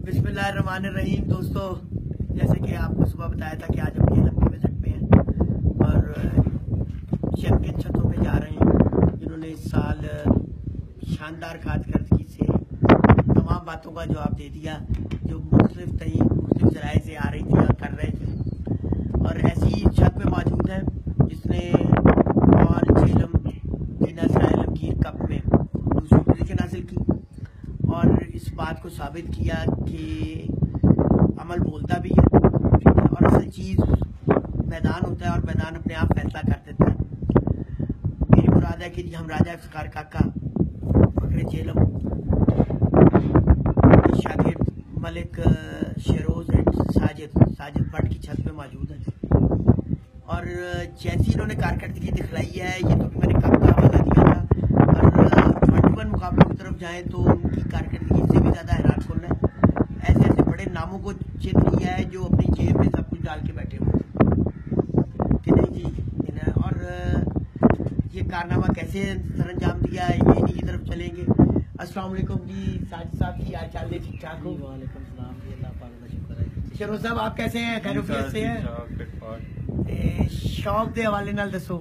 बिस्मिल्लाहिर्रहमानिर्रहीम। दोस्तों, जैसे कि आपको सुबह बताया था कि आज हम केलम के विजिट पे हैं और चैंपियन छतों पे जा रहे हैं जिन्होंने इस साल शानदार खाद खर्चगी से तमाम बातों का जवाब दे दिया जो मुख्तलिफ जराए से आ रही थी और कर रहे थे। और ऐसी छत पे मौजूद है जिसने और झेलम आलमगीर कप में दूसरी पोजीशन हासिल की और इस बात को साबित किया कि अमल बोलता भी है और असल चीज़ मैदान होता है और मैदान अपने आप फैसला कर देता है। मेरी मुराद है कि हम राजा इफ्तिखार काका फखरे झेलम शागिर्द मलिक शेरोज साजिद भट्ट की छत पे मौजूद है और जैसी इन्होंने कारकर्दगी दिखलाई है, ये तो मैंने कब का हवाला दिया था, और 21 मुकाबलों की तरफ जाएं तो उनकी कारकर्दगी से भी ज़्यादा हैरान कौन है। ऐसे ऐसे बड़े नामों को चित लिया है जो अपनी जेब में सब कुछ डाल के बैठे हुए कि नहीं जी। और ये कारनामा कैसे सरअंजाम दिया है, ये इनकी तरफ चलेंगे। अस्सलाम वालेकुम जी साजिद साहब, की हाल चाल है? ठीक ठाक हो? वालेकुम सलाम जी, अल्लाह पाक का शुक्र है। शेरोज साहब आप कैसे हैं? खैरियत से हैं? शौक के हवाले नाल दसो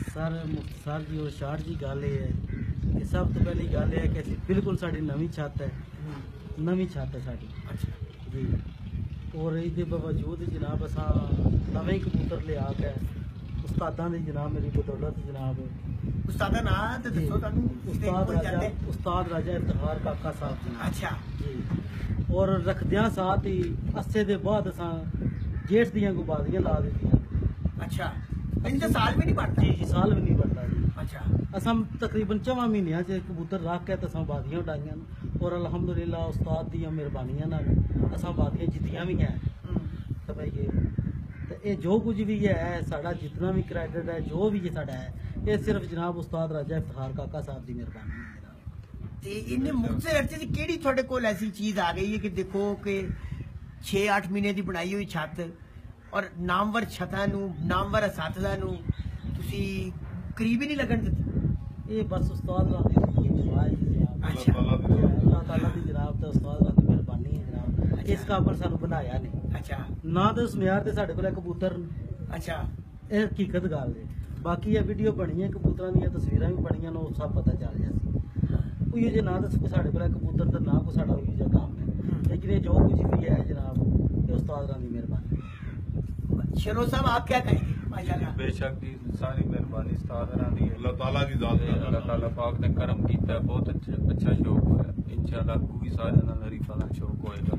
सर। मुख्तार जी और शार जी गल है कि सब तो पहली गल है कि बिल्कुल साड़ी नवी छत है, नवी छत है साड़ी। अच्छा जी, और इसके बावजूद जनाब असा नवे कबूतर ले आके उस्तादा ने जनाब मेरी बदौलत जनाब उस्तादा ना तो दसो तानू उस्ताद राजा इफ्तिखार काका साहब जी। अच्छा जी, और रखदियां साथ ही अस्से दे बाद असा जेठ दियां गुबादियां ला दी। अच्छा, इनका साल भी नहीं बढ़ता? जी, साल भी नहीं बढ़ता जी। अच्छा, असम तकरीबन 4 महीनों से कबूतर रख के तो बादियां उड़ाइया और अल्हम्दुलिल्लाह उस्ताद दी मेहरबानियां नाल असां बादियां जितियां भी हैं। समझ गए? तो ये जो कुछ भी है साड़ा जितना भी क्रेडिट है जो भी साड़ा है ये सिर्फ जनाब उस्ताद राजा इफ्तिखार काका साहब की मेहरबानी है जनाब। ते इन्ने मुझसे अर्चे दी केड़ी थोड़े कोल ऐसी चीज आ गई है कि देखो कि 6-8 महीने की बनाई हुई छत और नामवर छतां नू नामवर असातिज़ा नू तुसी करीब ही नहीं लगन दित्ती? ये बस उस्ताद राज की दुआ है जनाब। अच्छा, अल्लाह ताला की जनाब तो उस्ताद राज की मेहरबानी है जनाब। अच्छा। इस काबल सानू बनाया नहीं। अच्छा ना तो उस म्यार ते साडे कोल कबूतर। अच्छा, ਇਹ ਹਕੀਕਤ ਗੱਲ ਹੈ। ਬਾਕੀ ਇਹ ਵੀਡੀਓ ਬਣੀ ਹੈ, ਕਬੂਤਰਾਂ ਦੀਆਂ ਤਸਵੀਰਾਂ ਵੀ ਬਣੀਆਂ ਨੇ, ਉਹ ਸਭ ਪਤਾ ਚੱਲ ਗਿਆ ਸੀ। ਕੋਈ ਜੇ ਨਾ ਤਾਂ ਸਾਡੇ ਕੋਲ ਕਬੂਤਰ ਤੇ ਨਾ ਕੋਈ ਸਾਡਾ ਕੋਈ ਜਿਹਾ ਕੰਮ ਹੈ, ਲੇਕਿन ये जो कुछ भी है जनाब ये उस्ताद की मेहरबानी। शेरोज साहब आप क्या कहेंगे? माशाल्लाह, बेशक जी, सारी मेहरबानी उस्ताद दी है। अल्लाह ताला की जात है। अल्लाह ताला पाक ने करम किया, बहुत अच्छा शौक होया। इंशाल्लाह कोई सारे नाल हरीफा नाल शौक होएगा।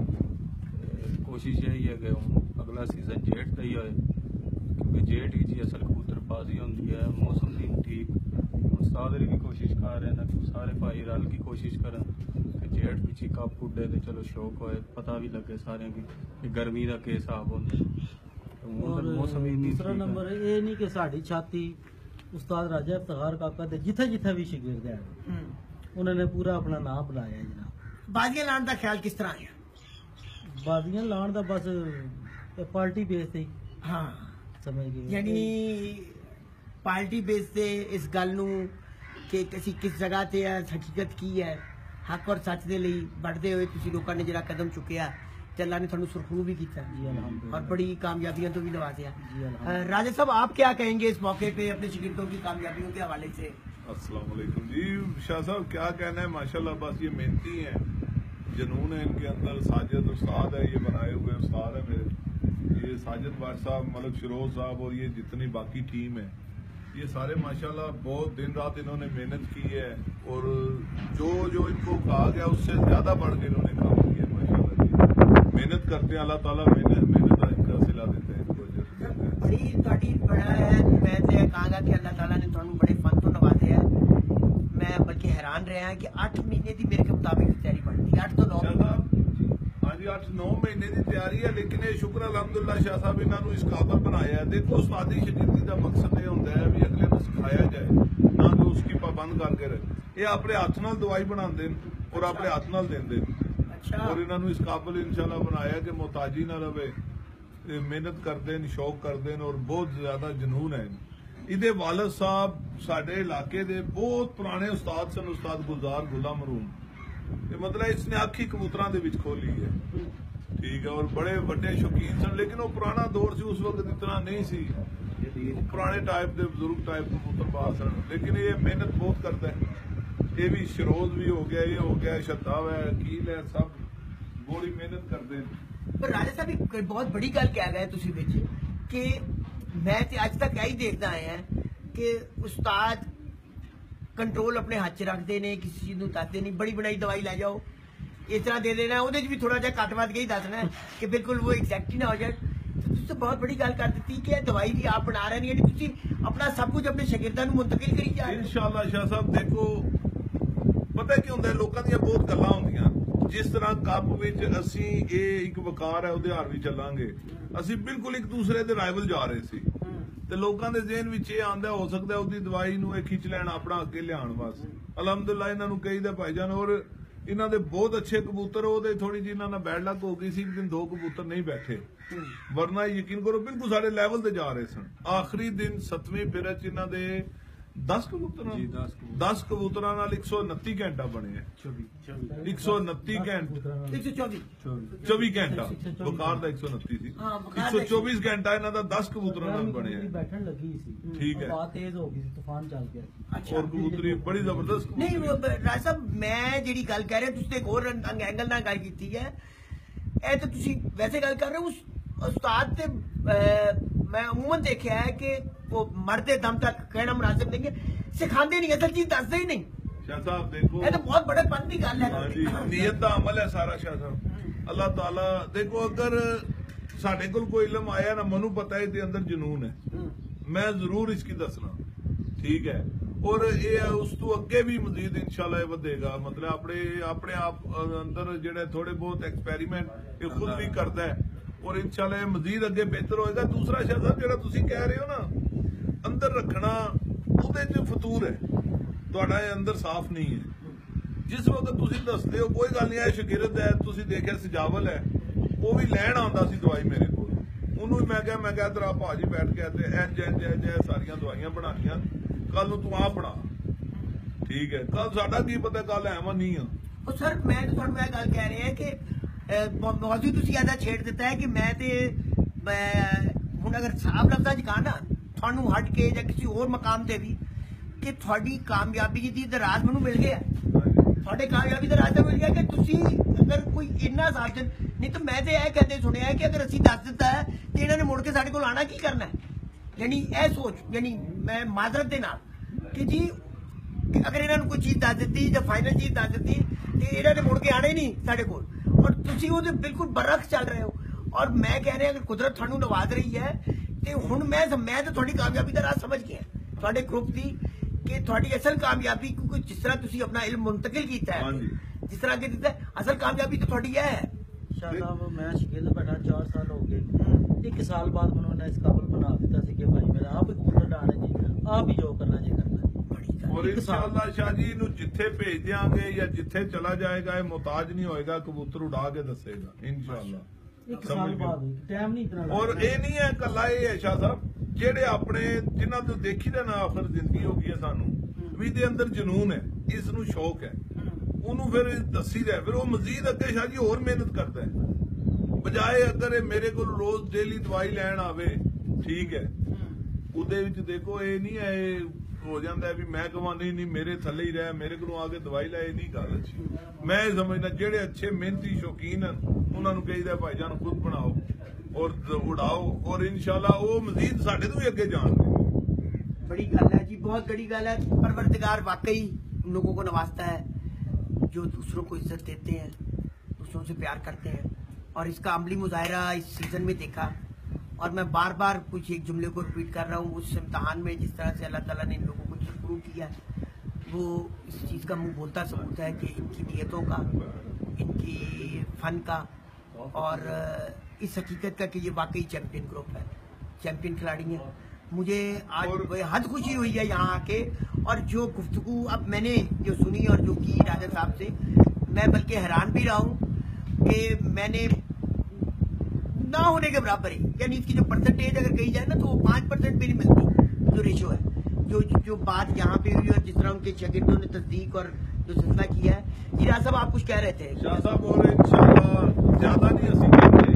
कोशिश यही है कि हम अगला सीजन जेठ का ही होए, क्योंकि जेठ ही जी असल कबूतरबाजी होती है। मौसम की ठीक उस्ताद भी कोशिश कर रहे हैं, सारे भाई रल की कोशिश करें कि जेठ पिछी कप उड्डे तो चलो शौक होए, पता भी लगे सारे की गर्मी का के हिसाब होता। और दूसरा नंबर ये नहीं कि साड़ी छाती उस्ताद राजा इफ्तिखार काका दे जिथे जिथे भी शिगिर्द है उन्होंने पूरा अपना नाम बनाया है जनाब। बाजियां लाने का ख्याल किस तरह है? बाजियां लाने का बस पार्टी बेस से। हाँ, समझ गए? यानी पार्टी बेस से इस गल नू कि किस जगह ते हकीकत की है, हक और सच दे लई बढ़दे हुए तुसी लोकां ने जिहड़ा कदम चुकिया ते अल्लाह ने तुहानू सुरखरू भी कीता जी अल्हम्दुलिल्लाह, और बड़ी कामयाबियां तो भी नवाजिया। जी अल्हम्दुलिल्लाह। राजा साहब आप क्या कहेंगे इस मौके पे अपने शिगिर्दों की कामयाबियों के हवाले से? अस्सलाम वालेकुम जी। शाह साहब क्या कहना है, माशाल्लाह बस ये मेहनती हैं, जुनून है इनके अंदर। साजिद उस्ताद है, ये बनाए हुए उस्ताद है मेरे, ये साजिद भट्ट साहब, मलिक शिरोज साहब और ये जितनी बाकी टीम है, ये सारे माशाल्लाह बहुत दिन रात इन्होंने मेहनत की है और जो इनको कहा गया उससे ज्यादा बढ़ के इन्होंने काम किया है। माशाल्लाह जी मेहनत करते हैं, अल्लाह ताला मेहनत का सिला देते हैं इनको। बड़ी ताड़ी बड़ा है। मैं तो कहांगा कि अल्लाह ताला ने तुहानू बड़े फन तो नवाजे है। मैं बल्कि हैरान रहा है कि 8 महीने की मेरे के मुताबिक तैयारी पड़ती है। 8 तो 9 हाँ जी, 8-9 महीने की तैयारी है, लेकिन ये शुक्र अलहमदुलिल्लाह शाह साहब इन्होंने इस काबल बनाया है। देखो उस्तादी शगिर्दी का मकसद ये होता है भी अगले को सिखाया जाए, ना तो उसकी पाबंद करके रहे। ये अपने हाथ नाल दवाई बनाते और अपने हाथ नाल देंदे। अच्छा, और इन्होंने इस काबल इंशाल्लाह बनाया कि मोहताजी ना रहे, मेहनत करते हैं, शौक करते हैं और बहुत ज्यादा जनून है। इहदे वालिद साहब साडे इलाके दे बहुत पुराने उस्ताद सन, उस्ताद गुलजार गुलाम मरूम। ਤੇ ਮਤਲਬ ਇਸਨੇ ਆਖੀ ਕਬੂਤਰਾਂ ਦੇ ਵਿੱਚ ਖੋਲੀ ਹੈ। ਠੀਕ ਹੈ, ਔਰ ਬੜੇ ਵੱਡੇ ਸ਼ੌਕੀਨ ਸਨ, ਲੇਕਿਨ ਉਹ ਪੁਰਾਣਾ ਦੌਰ ਸੀ, ਉਸ ਵਕਤ ਇਤਨਾ ਨਹੀਂ ਸੀ। ਪੁਰਾਣੇ ਟਾਈਪ ਦੇ ਬਜ਼ੁਰਗ ਟਾਈਪ ਕਬੂਤਰਬਾਜ਼ ਸਨ, ਲੇਕਿਨ ਇਹ ਮਿਹਨਤ ਬਹੁਤ ਕਰਦਾ ਹੈ। ਇਹ ਵੀ ਸ਼ਿਰੋਜ਼ ਵੀ ਹੋ ਗਿਆ, ਇਹ ਹੋ ਗਿਆ, ਸ਼ਤਾਬ ਹੈ, ਕੀਲ ਹੈ, ਸਭ ਬੜੀ ਮਿਹਨਤ ਕਰਦੇ ਨੇ। ਪਰ ਰਾਜਾ ਸਾਹਿਬ ਇੱਕ ਬਹੁਤ ਬੜੀ ਗੱਲ ਕਹਿ ਗਏ ਤੁਸੀਂ ਵਿੱਚ ਕਿ ਮੈਂ ਤੇ ਅੱਜ ਤੱਕ ਇਹੀ ਦੇਖਦਾ ਆਇਆ ਕਿ ਉਸਤਾਦ ਕੰਟਰੋਲ ਆਪਣੇ ਹੱਥ 'ਚ ਰੱਖਦੇ ਨੇ, ਕਿਸੇ ਚੀਜ਼ ਨੂੰ ਦੱਸਦੇ ਨਹੀਂ। ਬੜੀ ਬਣਾਈ ਦਵਾਈ ਲੈ ਜਾਓ, ਇਸ ਤਰ੍ਹਾਂ ਦੇ ਦੇਣਾ, ਉਹਦੇ 'ਚ ਵੀ ਥੋੜਾ ਜਿਹਾ ਘੱਟ ਵੱਧ ਕੇ ਹੀ ਦੱਸਣਾ ਕਿ ਬਿਲਕੁਲ ਉਹ ਐਗਜ਼ੈਕਟ ਹੀ ਨਾ ਹੋ ਜਾਏ। ਤੁਸੀਂ ਤਾਂ ਬਹੁਤ ਬੜੀ ਗੱਲ ਕਰ ਦਿੱਤੀ ਕਿ ਇਹ ਦਵਾਈ ਵੀ ਆਪ ਬਣਾ ਰਹੇ ਨਹੀਂ, ਤੁਸੀਂ ਆਪਣਾ ਸਭ ਕੁਝ ਆਪਣੇ ਸ਼ਾਗਿਰਦਾਂ ਨੂੰ ਮੁੰਤਕਿਲ ਕਰੀ ਜਾ ਰਹੇ ਹੋ। ਇਨਸ਼ਾਅੱਲਾ ਸ਼ਾਹ ਸਾਹਿਬ ਦੇਖੋ, ਪਤਾ ਕੀ ਹੁੰਦਾ, ਲੋਕਾਂ ਦੀਆਂ ਬਹੁਤ ਗੱਲਾਂ ਹੁੰਦੀਆਂ। ਜਿਸ ਤਰ੍ਹਾਂ ਕੱਪ ਵਿੱਚ ਅਸੀਂ ਇਹ ਇੱਕ ਵਕਾਰ ਹੈ, ਉਹਦੇ ਹਾਰ ਵੀ ਚੱਲਾਂਗੇ, ਅਸੀਂ ਬਿਲਕੁਲ ਇੱਕ ਦੂਸਰੇ ਦੇ ਰਾਈਵਲ ਜਾ ਰਹੇ ਸੀ, ਤੇ ਲੋਕਾਂ ਦੇ ਜ਼ਿਹਨ ਵਿੱਚ ਇਹ ਆਂਦਾ ਹੋ ਸਕਦਾ ਉਹਦੀ ਦਵਾਈ ਨੂੰ ਇਹ ਖਿੱਚ ਲੈਣ ਆਪਣਾ ਅੱਗੇ ਲਿਆਉਣ ਵਾਸਤੇ। ਅਲਹਮਦੁਲਿਲਾ ਇਹਨਾਂ ਨੂੰ ਕਹੀਦਾ ਭਾਈਜਾਨ, ਔਰ ਇਹਨਾਂ ਦੇ ਬਹੁਤ ਅੱਛੇ ਕਬੂਤਰ, ਉਹਦੇ ਥੋੜੀ ਜਿਹੀ ਇਹਨਾਂ ਨਾਲ ਬੈਡ ਲੱਕ ਹੋ ਗਈ ਸੀ, ਇੱਕ ਦਿਨ 2 ਕਬੂਤਰ ਨਹੀਂ ਬੈਠੇ, ਵਰਨਾ ਯਕੀਨ ਕਰੋ ਬਿਲਕੁਲ ਸਾਡੇ ਲੈਵਲ ਤੇ ਜਾ ਰਹੇ ਸਨ। ਆਖਰੀ ਦਿਨ 7ਵੀਂ ਫਿਰ ਚ ਇਹਨਾਂ ਦੇ 10 ਕਬੂਤਰਾਂ ਜੀ 10 ਕਬੂਤਰਾਂ ਨਾਲ 129 ਘੰਟਾ ਬਣੇ ਹੈ। 129 ਘੰਟਾ 24 ਘੰਟਾ ਬੁਖਾਰ ਦਾ 129 ਸੀ, 124 ਘੰਟਾ ਇਹਨਾਂ ਦਾ 10 ਕਬੂਤਰਾਂ ਨਾਲ ਬਣੇ ਹੈ। ਬੈਠਣ ਲੱਗੀ ਸੀ, ਠੀਕ ਹੈ, ਬਾਤ ਤੇਜ਼ ਹੋ ਗਈ ਸੀ, ਤੂਫਾਨ ਚੱਲ ਗਿਆ। ਔਰ ਕਬੂਤਰੀ ਬੜੀ ਜ਼ਬਰਦਸਤ ਨਹੀਂ ਰਾਜ ਸਾਹਿਬ, ਮੈਂ ਜਿਹੜੀ ਗੱਲ ਕਹਿ ਰਿਹਾ, ਤੁਸੀਂ ਇੱਕ ਹੋਰ ਐਂਗਲ ਨਾਲ ਗੱਲ ਕੀਤੀ ਹੈ। ਇਹ ਤਾਂ ਤੁਸੀਂ ਵੈਸੇ ਗੱਲ ਕਰ ਰਹੇ ਹੋ, ਉਸਤਾਦ ਤੇ ਮੈਂ ਅਮੂਮਨ ਦੇਖਿਆ ਹੈ ਕਿ ਉਹ ਮਰਦੇ ਦਮ ਤੱਕ ਕਹਿਣਾ ਮੁਨਾਸਿਬ ਨਹੀਂ ਹੈ, ਸਿਖਾਉਂਦੇ ਨਹੀਂ, ਅਸਲ ਚੀਜ਼ ਦੱਸਦੇ ਹੀ ਨਹੀਂ। ਸ਼ਾਹ ਸਾਹਿਬ ਦੇਖੋ, ਇਹ ਤਾਂ ਬਹੁਤ ਬੜੇ ਪਨ ਦੀ ਗੱਲ ਹੈ। ਹਾਂਜੀ, ਨੀਅਤ ਦਾ ਅਮਲ ਹੈ ਸਾਰਾ ਸ਼ਾਹ ਸਾਹਿਬ। ਅੱਲਾਹ ਤਾਲਾ ਦੇਖੋ, ਅਗਰ ਸਾਡੇ ਕੋਲ ਕੋਈ ਇਲਮ ਆਇਆ ਨਾ, ਮੈਨੂੰ ਪਤਾ ਹੈ ਇਹਦੇ ਅੰਦਰ ਜਨੂਨ ਹੈ, ਮੈਂ ਜ਼ਰੂਰ ਇਸकी ਦੱਸਣਾ। ਠੀਕ ਹੈ, ਔਰ ਇਹ ਉਸ ਤੋਂ ਅੱਗੇ ਵੀ ਮਜ਼ੀਦ ਇਨਸ਼ਾਅੱਲਾ ਇਹ ਵਧੇਗਾ। ਮਤਲਬ ਆਪਣੇ ਆਪ ਅੰਦਰ ਜਿਹੜੇ ਥੋੜੇ ਬਹੁਤ ਐਕਸਪੈਰੀਮੈਂਟ ਇਹ ਖੁਦ ਵੀ ਕਰਦਾ ਹੈ, ਔਰ ਇਨਸ਼ਾਅੱਲਾ ਇਹ ਮਜ਼ੀਦ ਅੱਗੇ ਬਿਹਤਰ ਹੋਏਗਾ। ਦੂਸਰਾ ਸ਼ਾਹ ਸਾਹਿਬ ਜਿਹੜਾ ਤੁਸੀਂ ਕਹਿ ਰਹੇ ਹੋ ਨਾ, ਅੰਦਰ ਰੱਖਣਾ, ਉਹਦੇ 'ਚ ਫਤੂਰ ਹੈ, ਤੁਹਾਡਾ ਇਹ ਅੰਦਰ ਸਾਫ਼ ਨਹੀਂ ਹੈ। ਜਿਸ ਵਕਤ ਤੁਸੀਂ ਦੱਸਦੇ ਹੋ ਕੋਈ ਗੱਲ ਨਹੀਂ, ਇਹ ਸ਼ਾਗਿਰਦ ਹੈ, ਤੁਸੀਂ ਦੇਖਿਆ ਸਜਾਵਲ ਹੈ, ਉਹ ਵੀ ਲੈਣ ਆਉਂਦਾ ਸੀ ਦਵਾਈ ਮੇਰੇ ਕੋਲ, ਉਹਨੂੰ ਮੈਂ ਕਿਹਾ ਤੇਰਾ ਭਾਜੀ ਬੈਠ ਕੇ ਤੇ ਇੰਜ ਸਾਰੀਆਂ ਦਵਾਈਆਂ ਬਣਾਉਣੀਆਂ, ਕੱਲ ਨੂੰ ਤੂੰ ਆਪ ਬਣਾ। ਠੀਕ ਹੈ, ਕੱਲ ਸਾਡਾ ਕੀ ਪਤਾ ਕੱਲ ਐਵੇਂ ਨਹੀਂ ਆ। ਉਹ ਸਰ ਮੈਂ ਤੁਹਾਨੂੰ ਇਹ ਗੱਲ ਕਹਿ ਰਿਹਾ ਕਿ ਮੌਜੂਦ ਤੁਸੀਂ ਆਦਾ ਛੇੜ ਦਿੱਤਾ ਹੈ ਕਿ ਮੈਂ ਤੇ ਹੁਣ ਅਗਰ ਸਾਫ ਲਫ਼ਜ਼ਾਂ 'ਚ ਕਹਾਂ ਨਾ, ਤੁਹਾਨੂੰ ਹਟ ਕੇ ਜਾਂ ਕਿਸੇ ਹੋਰ ਮਕਾਮ ਤੇ ਵੀ, ਕਿ ਤੁਹਾਡੀ ਕਾਮਯਾਬੀ ਦੀ ਰਾਜ਼ ਮੈਨੂੰ ਮਿਲ ਗਿਆ, ਤੁਹਾਡੇ ਕਾਮਯਾਬੀ ਦਾ ਰਾਜ਼ ਮਿਲ ਗਿਆ ਕਿ ਤੁਸੀਂ ਅਗਰ ਕੋਈ ਇੰਨਾ ਸਾਜਨ ਨਹੀਂ ਤਾਂ ਮੈਂ ਤੇ ਇਹ ਕਹਿੰਦੇ ਸੁਣਿਆ ਕਿ ਅਗਰ ਅਸੀਂ ਦੱਸ ਦਿੱਤਾ ਹੈ ਤੇ ਇਹਨਾਂ ਨੇ ਮੁੜ ਕੇ ਸਾਡੇ ਕੋਲ ਆਣਾ ਕੀ ਕਰਨਾ ਹੈ। ਯਾਨੀ ਇਹ ਸੋਚ, ਯਾਨੀ ਮੈਂ ਮਾਜ਼ਰਤ ਦੇ ਨਾਲ ਕਿ ਜੀ ਅਗਰ ਇਹਨਾਂ ਨੂੰ ਕੋਈ ਚੀਜ਼ ਦੱਸ ਦਿੱਤੀ ਜਾਂ ਫਾਈਨਲ ਚੀਜ਼ ਦੱਸ ਦਿੱਤੀ ਤੇ ਇਹਨਾਂ ਨੇ ਮੁੜ ਕੇ ਆਣਾ ਹੀ ਨਹੀਂ ਸਾਡੇ ਕੋਲ, ਔਰ ਤੁਸੀਂ ਉਹਦੇ ਬਿਲਕੁਲ ਬਰਅਕਸ ਚੱਲ ਰਹੇ ਹੋ। ਔਰ ਮੈਂ ਕਹਿ ਰਿਹਾ ਅਗਰ ਕੁਦਰਤ ਤੁਹਾਨੂੰ ਨਵਾਜ਼ ਰਹੀ ਹੈ ਤੇ ਹੁਣ ਮੈਂ ਤਾਂ ਤੁਹਾਡੀ ਕਾਮਯਾਬੀ ਦਾ ਰਾਜ਼ ਸਮਝ ਗਿਆ ਤੁਹਾਡੇ ਗਰੁੱਪ ਦੀ, ਕਿ ਤੁਹਾਡੀ ਅਸਲ ਕਾਮਯਾਬੀ, ਕਿਉਂਕਿ ਜਿਸ ਤਰ੍ਹਾਂ ਤੁਸੀਂ ਆਪਣਾ ਇਲਮ ਮੁੰਤਕਿਲ ਕੀਤਾ ਹੈ, ਜਿਸ ਤਰ੍ਹਾਂ ਕਿ ਦਿੱਤਾ, ਅਸਲ ਕਾਮਯਾਬੀ ਤਾਂ ਤੁਹਾਡੀ ਇਹ ਹੈ। शाह साहब मैं शिगिर्द बैठा 4 साल हो गए, 1 साल बाद उन्होंने इस काबिल बना दिया कि भाई मेरा आप एक कबूतर डाल जी, आप ही जो करना जी करना। और इंशाअल्लाह शाह जी ਨੂੰ ਜਿੱਥੇ ਭੇਜ ਦਿਆਂਗੇ ਜਾਂ ਜਿੱਥੇ ਚਲਾ ਜਾਏਗਾ ਇਹ ਮੁਹਤਾਜ ਨਹੀਂ ਹੋਏਗਾ, ਕਬੂਤਰ ਉਡਾ ਕੇ ਦੱਸੇਗਾ ਇੰਸ਼ਾਅੱਲਾ। 1 साल बाद टाइम नहीं इतना, और ਇਹ ਨਹੀਂ ਹੈ ਕੱਲਾ ਇਹ ਹੈ ਸ਼ਾਹ ਸਾਹਿਬ, ਜਿਹੜੇ ਆਪਣੇ ਜਿਨ੍ਹਾਂ ਤੋਂ ਦੇਖੀ ਦਾ ਨਾ ਆਖਰ ਜ਼ਿੰਦਗੀ ਹੋ ਗਈ ਹੈ, ਸਾਨੂੰ ਵੀ ਦੇ ਅੰਦਰ ਜਨੂਨ ਹੈ, ਇਸ ਨੂੰ ਸ਼ੌਕ ਹੈ, ਉਹਨੂੰ ਫਿਰ ਦੱਸੀ ਦਾ, ਫਿਰ ਉਹ ਮਜ਼ੀਦ ਅੱਗੇ ਸ਼ਾਹ ਜੀ ਹੋਰ ਮਿਹਨਤ ਕਰਦਾ ਹੈ, ਬਜਾਏ ਅਗਰ ਇਹ ਮੇਰੇ ਕੋਲ ਰੋਜ਼ ਡੇਲੀ ਦਵਾਈ ਲੈਣ ਆਵੇ। ਠੀਕ ਹੈ, ਉਹਦੇ ਵਿੱਚ ਦੇਖੋ ਇਹ ਨਹੀਂ ਹੈ, ਇਹ ਹੋ ਜਾਂਦਾ ਵੀ ਮੈਂ ਕਹਾਂ ਨਹੀਂ ਮੇਰੇ ਥੱਲੇ ਹੀ ਰਹਿ, ਮੇਰੇ ਕੋਲੋਂ ਆ ਕੇ ਦਵਾਈ ਲੈ, ਇਹ ਨਹੀਂ ਗੱਲ ਅੱਛੀ। ਮੈਂ ਇਹ ਸਮਝਦਾ ਜਿਹੜੇ ਅੱਛੇ ਮਿਹਨਤੀ ਸ਼ੌਕੀਨ ਹਨ ਉਹਨਾਂ ਨੂੰ ਕਹੀਦਾ ਭਾਈਜਾਨ ਖੁਦ ਬਣਾਓ ਔਰ ਉਡਾਓ, ਔਰ ਇਨਸ਼ਾਅੱਲਾ ਉਹ ਮਜ਼ੀਦ ਸਾਡੇ ਤੋਂ ਵੀ ਅੱਗੇ ਜਾਣਗੇ। बड़ी गल है जी, बहुत बड़ी गल है। परवरदिगार वाकई लोगों को नवाजता है जो दूसरों को इज्जत देते हैं, दूसरों से प्यार करते हैं, और इसका अमली मुजाहरा इस सीजन में देखा। और मैं बार बार कुछ एक जुमले को रिपीट कर रहा हूँ, उस इम्तहान में जिस तरह से अल्लाह ताला ने इन लोगों को शुरू किया, वो इस चीज़ का मुंह बोलता सबूत है कि इनकी नीयतों का, इनकी फन का, और इस हकीकत का कि ये वाकई चैंपियन ग्रुप है, चैंपियन खिलाड़ी हैं। मुझे आज हद खुशी हुई है यहाँ आके, और जो गुफ्तगू अब मैंने जो सुनी और जो की राजा साहब से, मैं बल्कि हैरान भी रहा हूँ कि मैंने ना होने के बराबर ही, यानी इसकी जो परसेंटेज अगर कही जाए ना तो वो 5% भी नहीं मिलती जो रेशो है, जो बात यहाँ पे हुई और जिस तरह उनके शागिर्दों ने तस्दीक और जो फैसला किया है। जी राज साहब आप कुछ कह रहे थे? शाह साहब और इंशाल्लाह ज्यादा नहीं ਅਸੀਂ ਕਹਿੰਦੇ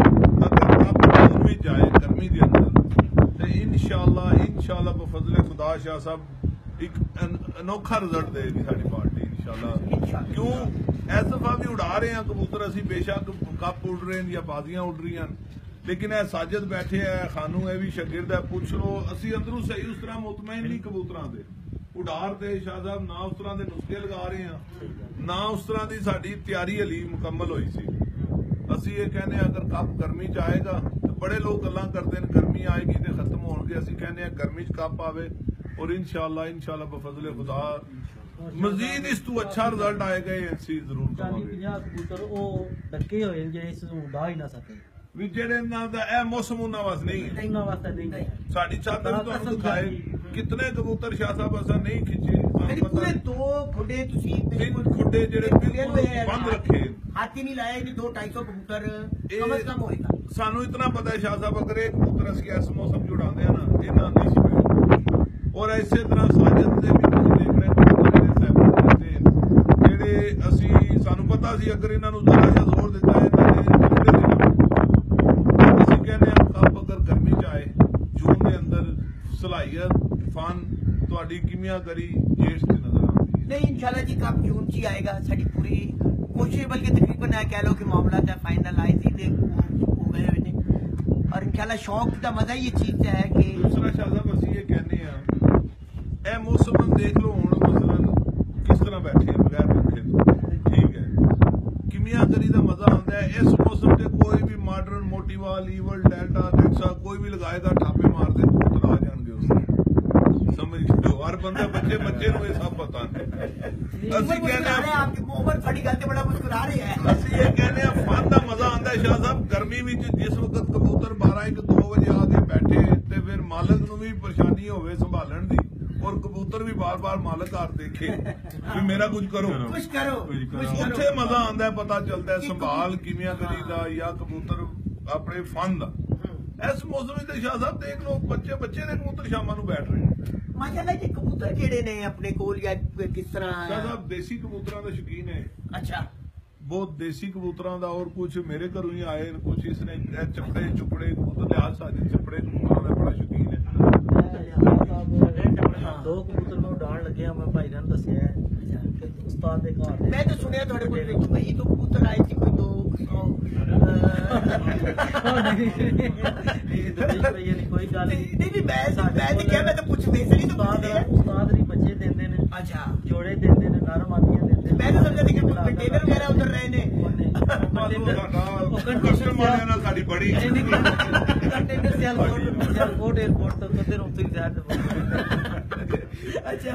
अगर आप में जाए गर्मी के अंदर तो इंशाल्लाह बफजले खुदा शाह साहब एक अनोखा रिजल्ट देगी साडी पार्टी इंशाल्लाह। क्यों इस दफा भी उड़ा रहे हैं कबूतर, ਅਸੀਂ बेशक कप उड़ रहे हैं या बाजियां उड़ रही हैं, लेकिन ਇਹ साजिद बैठे है खानू है भी शागिर्द है, पूछ लो ਅਸੀਂ अंदरों सही उस तरह मुतमईन नहीं कबूतरां दे उड़ार ते शाह साहब ना उस तरह के नुस्खे लगा रहे हैं ना उस तरह की साडी तैयारी हली मुकम्मल हुई सी। ਅਸੀਂ ਇਹ ਕਹਿੰਦੇ अगर कप गर्मी च आएगा तो बड़े लोग गल्लां करते हैं गर्मी आएगी तो खत्म होणगे, ਅਸੀਂ ਕਹਿੰਦੇ गर्मी च कप आवे और इंशाल्लाह बफजले खुदा मजीद इस तू अच्छा रिजल्ट आएगा, ये चीज जरूर 40-50 कबूतर ਉਹ ਡੱਕੇ ਹੋਏ ਜੇ ਇਸ ਨੂੰ ਉਡਾ ਹੀ ਨਾ ਸਕੇ ਵੀ ਜਿਹੜੇ ਇਹਨਾਂ ਦਾ ਇਹ ਮੌਸਮ ਉਹਨਾਂ ਵਾਸਤੇ ਨਹੀਂ ਹੈ, ਉਹਨਾਂ ਵਾਸਤੇ ਨਹੀਂ ਸਾਡੀ ਛੱਤ ਵੀ ਤੁਹਾਨੂੰ ਦਿਖਾਏ ਕਿਤਨੇ ਕਬੂतर ਸ਼ਾਹ ਸਾਹਿਬ ਅਸਾਂ ਨਹੀਂ ਖਿੱਚੇ, पूरे 2 खुडे ਤੁਸੀਂ ਤਿੰਨ ਖੁੱਡੇ ਜਿਹੜੇ ਬਿਲਕੁਲ ਬੰਦ ਰੱਖੇ, हाथी नहीं लाए 200-250 कबूतर कम से कम होएगा। ਸਾਨੂੰ ਇਤਨਾ ਪਤਾ ਹੈ ਸ਼ਾਹ ਸਾਹਿਬ ਅਗਰ ਇਹ ਕਬੂतर ਅਸੀਂ ਇਸ ਮੌਸਮ 'ਚ ਉਡਾਉਂਦੇ ਆ ਨਾ ਇਹਨਾਂ ਨਹੀਂ ਸੀ ਪੈਣਾ। ਔਰ ਇਸੇ ਤਰ੍ਹਾਂ ਸਾਜਦ ਦੇ ਵੀ ਤੁਸੀਂ ਦੇਖ ਰਹੇ ਕਬੂਤਰ ਜਿਹੜੇ ਸੈਪਰੇਟ ਜਿਹੜੇ ਅਸੀਂ ਸਾਨੂੰ ਪਤਾ ਸੀ ਅਗਰ ਇਹਨਾਂ ਨੂੰ ਜ਼ਰਾ ਜਿਹਾ ਜ਼ੋਰ ਦਿੱਤਾ ਇਹਨਾਂ ਨੇ ਅਸੀਂ ਕਹਿੰਦੇ ਆ ਕੱਪ ਅਗਰ ਗਰਮੀ 'ਚ ਆਏ ਜੂਨ ਦੇ ਅੰਦਰ ਸਲਾਹੀਅਤ ਫਨ ਤੁਹਾਡੀ ਕਿਮਿਆਗਰੀ ਜੇਠ 'ਚ ਨਜ਼ਰ ਆਉਂਦੀ ਹੈ। नहीं इंशाल्लाह जी कब जून ची आएगा, साड़ी पूरी कोशिश बल्कि तकरीबन कह लो कि मामला है फाइनल आए थे हो गए हुए ने, और इंशाल्लाह शौक का मजा ये चीज है कि दूसरा शाह साहब ਅਸੀਂ ਇਹ ਕਹਿੰਦੇ ਆ ਇਹ ਮੌਸਮ ਦੇਖ ਲਓ ਹੁਣ ਮਸਲਨ ਕਿਸ ਤਰ੍ਹਾਂ ਬੈਠੇ ਆ ਬਗੈਰ ਪੱਖੇ ਤੋਂ, ਠੀਕ ਹੈ ਕਿਮਿਆਗਰੀ ਦਾ ਮਜ਼ਾ ਆਉਂਦਾ ਹੈ ਇਸ ਮੌਸਮ ਤੇ ਕੋਈ ਵੀ ਮਾਡਰਨ ਮੋਟੀਵਾਲ ਈਵਲ ਡੈਲਟਾ ਟੈਕਸਾ ਕੋਈ ਵੀ ਲਗਾਏਗਾ ਠਾਪੇ ਮਾਰਦੇ ਕਬੂਤਰ ਆ ਜਾਣਗੇ ਉਸ ਸਮਝ ਲਓ ਹਰ ਬੰਦਾ ਬੱਚੇ ਨੂੰ ਇਹ ਸਭ ਪਤਾ ਹੈ। ਅਸੀਂ ਕਹਿੰਦੇ ਆ आपकी उम्र बड़ी गल ते बड़ा मुस्कुरा रहे हैं। ਅਸੀਂ ਇਹ ਕਹਿੰਦੇ ਆ ਫਨ ਦਾ ਮਜ਼ਾ ਆਉਂਦਾ ਹੈ ਸ਼ਾਹ ਸਾਹਿਬ ਗਰਮੀ ਵਿੱਚ ਜਿਸ ਵਕਤ ਕਬੂਤਰ 12-1-2 ਵਜੇ ਆ ਕੇ ਬੈਠੇ ਤੇ ਫਿਰ ਮਾਲਕ ਨੂੰ ਵੀ ਪਰੇਸ਼ਾਨੀ ਹੋਵੇ ਸੰਭਾਲਣ ਦੀ और कबूतर भी बार मालिक घर देखे भी मेरा कुछ करो कुछ करो उत्थे मजा आता है, पता चलता है संभाल किमियागरी दा या कबूतर अपने फन दा। इस मौसम में शाह साहब देख लो बच्चे ने कबूतर शामा नूं बैठ रहे माशाल्लाह जी कबूतर जेड़े ने अपने कोल या किस तरह शाह साहब देसी कबूतरां दा शौकीन है, अच्छा बहुत देसी कबूतरां दा और कुछ मेरे घरों ही आए कुछ इसने चपड़े चुपड़े कबूतर लिहाज साजिद चपड़े कबूतरां दा बड़ा शौकीन है। दो कबूतर में उड़ान लगे मैं भाई ने दसिया कि उस्ताद दे घर मैं तो सुनिया थोड़े कोल भाई तो कबूतर आए थे कोई 200 कोई गल नहीं मैं तो कुछ बेसरी तो उस्ताद नहीं बच्चे देंदे ने, अच्छा जोड़े देंदे ने, नर मादियां देंदे। मैं तो समझा था कि कंटेनर वगैरह उधर रहे ने साडी बड़ी कंटेनर से एयरपोर्ट एयरपोर्ट तो कदे रोते जाते। अच्छा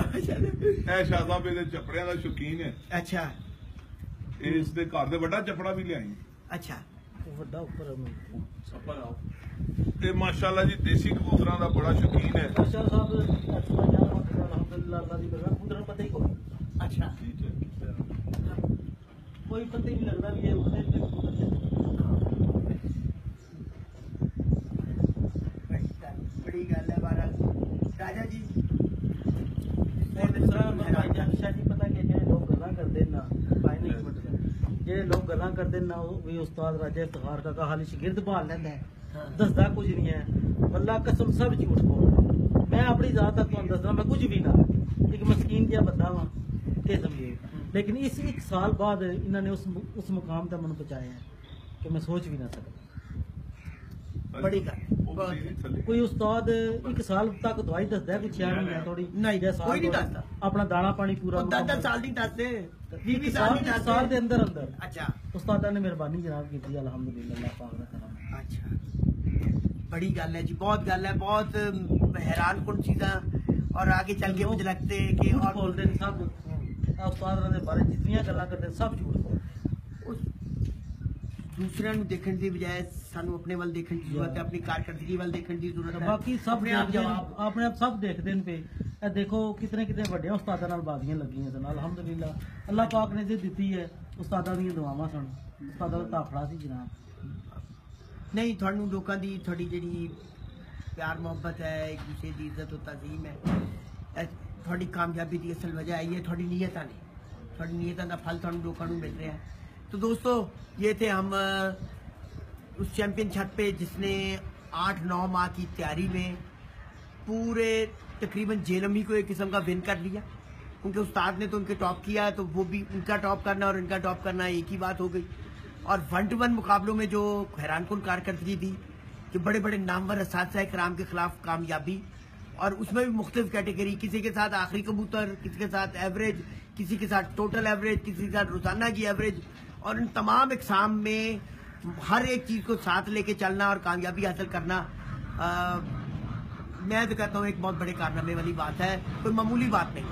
ਇਹ ਸ਼ਾਹ ਸਾਹਿਬ ਇਹਦੇ ਚੱਪੜਿਆਂ ਦਾ ਸ਼ੌਕੀਨ ਹੈ। अच्छा ਇਸ ਦੇ ਘਰ ਦੇ ਵੱਡਾ ਚੱਪੜਾ ਵੀ ਲਿਆਈ अच्छा ਵੱਡਾ ਉੱਪਰ ਸਫਰ ਆਓ ਇਹ ਮਾਸ਼ਾਅੱਲਾ ਜੀ ਦੇਸੀ ਕਬੂਤਰਾਂ ਦਾ ਬੜਾ ਸ਼ੌਕੀਨ ਹੈ। ਅੱਛਾ ਸਾਹਿਬ ਅਲਹਮਦੁਲਿल्लाह ਅੱਲਾਹ ਦੀ ਬਰਕਤ ਕਬੂਤਰਾਂ ਪਤਾ ਹੀ ਕੋਈ अच्छा ਠੀਕ ਹੈ ਕੋਈ ਪਤਾ ਹੀ ਨਹੀਂ ਲੱਗਦਾ ਵੀ ਇਹ ਉੱਤੇ बड़ी गल है बारा राजा जी ਜਿਹੜੇ ਲੋਕ ਗੱਲਾਂ ਕਰਦੇ ਨਾ ਉਹ ਵੀ ਉਸਤਾਦ ਰਾਜਾ ਇਫਤਖਾਰ ਦਾ ਹਾਲੀ ਸ਼ਾਗਿਰਦ ਭਾਲ ਲੈਂਦਾ ਹੈ ਦੱਸਦਾ ਕੁਝ ਨਹੀਂ ਹੈ ਅੱਲਾ ਕਸਮ ਸਭ ਝੂਠ ਬੋਲਦਾ। ਮੈਂ ਆਪਣੀ ਜ਼ਾਤ ਤੱਕ ਤੁਹਾਨੂੰ ਦੱਸਦਾ ਮੈਂ ਕੁਝ ਵੀ ਨਾ ਇੱਕ ਮਸਕੀਨ ਜਿਹਾ ਬੰਦਾ ਵਾਂ ਇਹ ਸਮਝੇ, ਲੇਕਿਨ ਇਸ 1 ਸਾਲ ਬਾਅਦ ਇਹਨਾਂ ਨੇ ਉਸ ਮੁਕਾਮ ਤੱਕ ਮੈਨੂੰ ਪਹੁੰਚਾਇਆ ਹੈ ਕਿ ਮੈਂ ਸੋਚ ਵੀ ਨਾ ਸਕਦਾ। बड़ी गल कोई उस्ताद 1 साल तक दवाई दसदा है, कुछ 6 महीने थोड़ी नहीं कोई नहीं दसदा अपना दाना पानी पूरा 10 साल नहीं दसदे 20 साल नहीं दसदे साल दे अंदर अंदर। अच्छा उस्तादा ने मेहरबानी जनाब की थी अल्हम्दुलिल्लाह अल्लाह पाक दा करम। अच्छा बड़ी गल है जी, बहुत गल है, बहुत हैरान कुन चीज़ा और आगे चल के मुझे लगते है कि और बोलते हैं सब उस्ताद दे बारे जितनी गल्लां करते सब झूठ बोलते। दूसरे देखने की बजाय सानू अपने वाल देखने की जरूरत है, अपनी कारकर्दगी वाल देखने की जरूरत है। बाकी सब जवाब अपने आप सब देखते हैं पे ਇਹ ਦੇਖੋ ਕਿਤਨੇ ਕਿਤਨੇ ਵੱਡੇ ਉਸਤਾਦਾਂ ਨਾਲ ਬਾਜ਼ੀਆਂ ਲੱਗੀਆਂ ਸਨ ਅਲਹਮਦੁਲਿल्लाह ਅੱਲਾਹ ਪਾਕ ਨੇ ਜੇ ਦਿੱਤੀ ਹੈ ਉਸਤਾਦਾਂ ਦੀਆਂ ਦੁਆਵਾਂ ਸਨ ਉਸਤਾਦਾਂ ਦਾ ਤਾਫੜਾ ਸੀ ਜਨਾਬ। नहीं थानू लोगों की थोड़ी जी प्यार मोहब्बत है, एक दूसरे की इज्जत और तज़ीम है, थोड़ी कामयाबी की असल वजह आई है थोड़ी नीयत ने थोड़ी नीयत का फल थोड़ा लोगों को मिल रहा है। तो दोस्तों ये थे हम उस चैंपियन छत पे जिसने 8-9 माह की तैयारी में पूरे तकरीबन जेलमी को एक किस्म का विन कर लिया। उनके उस्ताद ने तो उनके टॉप किया, तो वो भी उनका टॉप करना और इनका टॉप करना एक ही बात हो गई। और 1-to-1 मुकाबलों में जो हैरानकुन कारकर्दगी थी कि बड़े बड़े नामवर असातिज़ा इकराम के खिलाफ कामयाबी, और उसमें भी मुख्तलिफ कैटेगरी, किसी के साथ आखिरी कबूतर, किसी के साथ एवरेज, किसी के साथ टोटल एवरेज, किसी के साथ रोजाना की एवरेज, और इन तमाम इकसाम में हर एक चीज को साथ लेके चलना और कामयाबी हासिल करना, मैं तो कहता हूँ एक बहुत बड़े कारनामे वाली बात है, कोई मामूली बात नहीं।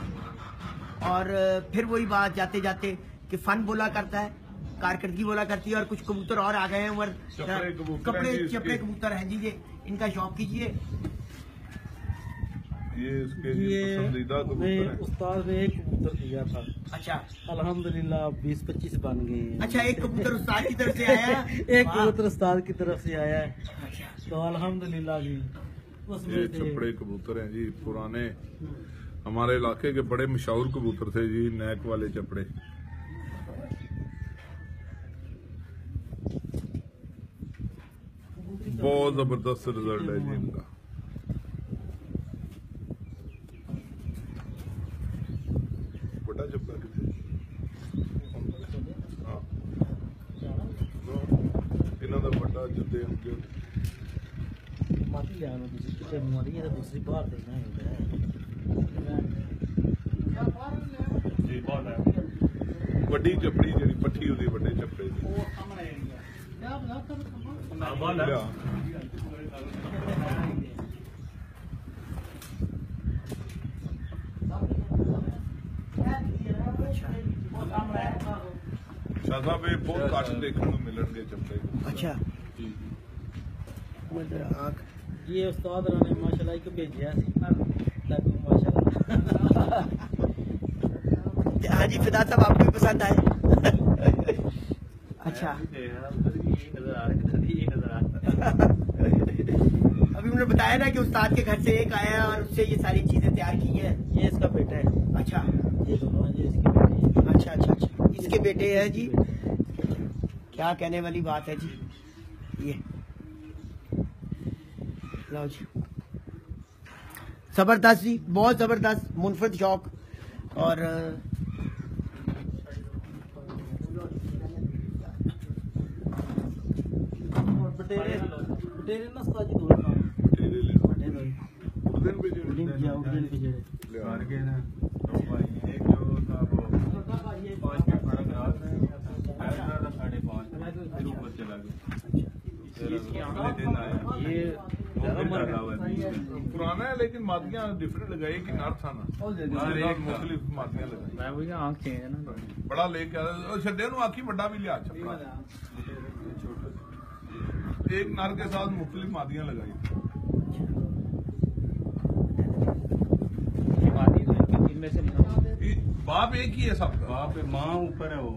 और फिर वही बात जाते जाते कि फन बोला करता है, कारकर्दगी बोला करती है, और कुछ कबूतर और आ गए हैं, और चपड़े कबूतर हैं जी, ये इनका शौक कीजिए। ये इसके पसंदीदा कबूतर है। उस्ताद ने एक कबूतर दिया था, अच्छा अल्हम्दुलिल्लाह 20-25 बन गए हैं। अच्छा, एक कबूतर उस्ताद की तरफ से आया एक कबूतर उस्ताद की तरफ से आया है, अच्छा। तो अल्हम्दुलिल्लाह जी उसमें ये चपड़े कबूतर हैं जी, पुराने हमारे इलाके के बड़े मशहूर कबूतर थे जी, नैक वाले चपड़े। बहुत जबरदस्त रिजल्ट है जी इनका। बड़ा चपड़ा हाँ, इन्हों का बड़ा जद्दे होंगे माती लिया ना दूसरी कितने बीमारी है, तो दूसरी बाहर देना है जी बहुत है बड़ी चपड़ी जी पट्ठी होती बड़े चपड़े की। लिया। शाह साहब ये बहुत घट देखने को मिलणगे चपड़े। अच्छा, जी आँख ये उस्ताद ने माशाल्लाह को भेजा सी माशाल्लाह। हाँ जी, फिदा साहब आपको भी पसंद आए? अच्छा, अभी उन्होंने बताया ना कि उस्ताद के घर से एक आया और उससे ये सारी चीजें तैयार की हैं। ये इसका बेटा है। अच्छा, ये दोनों ये इसके बेटे हैं। अच्छा अच्छा अच्छा, इसके बेटे हैं जी, क्या कहने वाली बात है जी। ये लो जी, जबरदस्त जी, बहुत जबरदस्त, मुनफरद शौक। और बटेरे ना उस्ताद जी दोनों काम तेरे लिए बटे दो उर्दन पे जो उड़ीन किया उड़ीन के जेड़े ले मार के ना दो भाई, एक जो था वो 5 में फर्क रहा था, 5.5 फिर ऊपर चला गया। फिर अगले दिन आया, ये ज्यादा लगा हुआ है। पुराना है लेकिन मादियां डिफरेंट लगाई कि नर था ना, मुख्तलिफ मादियां लगाई। मैं वही आंख चेंज है ना बड़ा लेके आया छड्डे नु आखी बड़ा भी लिया छपड़ा, एक नर के साथ मुख्तलिफ मादियां लगाई। इनमें से बाप एक ही है सबका, बाप माँ ऊपर है वो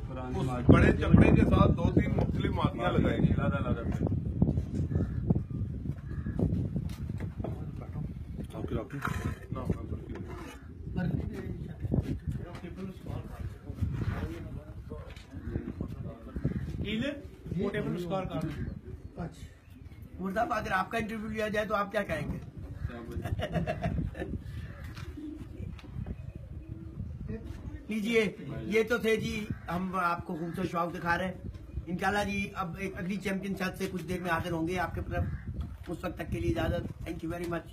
पुरानी उस माँ बड़े चपड़े के साथ 2-3 मुख्तलिफ मादियां लगाई। मुर्दाबाद, अगर आपका इंटरव्यू लिया जाए तो आप क्या कहेंगे? लीजिए, ये तो थे जी, हम आपको खूबसूरत शौक दिखा रहे हैं। इंशाल्लाह जी अब एक अगली चैंपियन साथ से कुछ देर में हाजिर होंगे आपके तरफ। उस वक्त तक के लिए इजाजत। Thank you very much.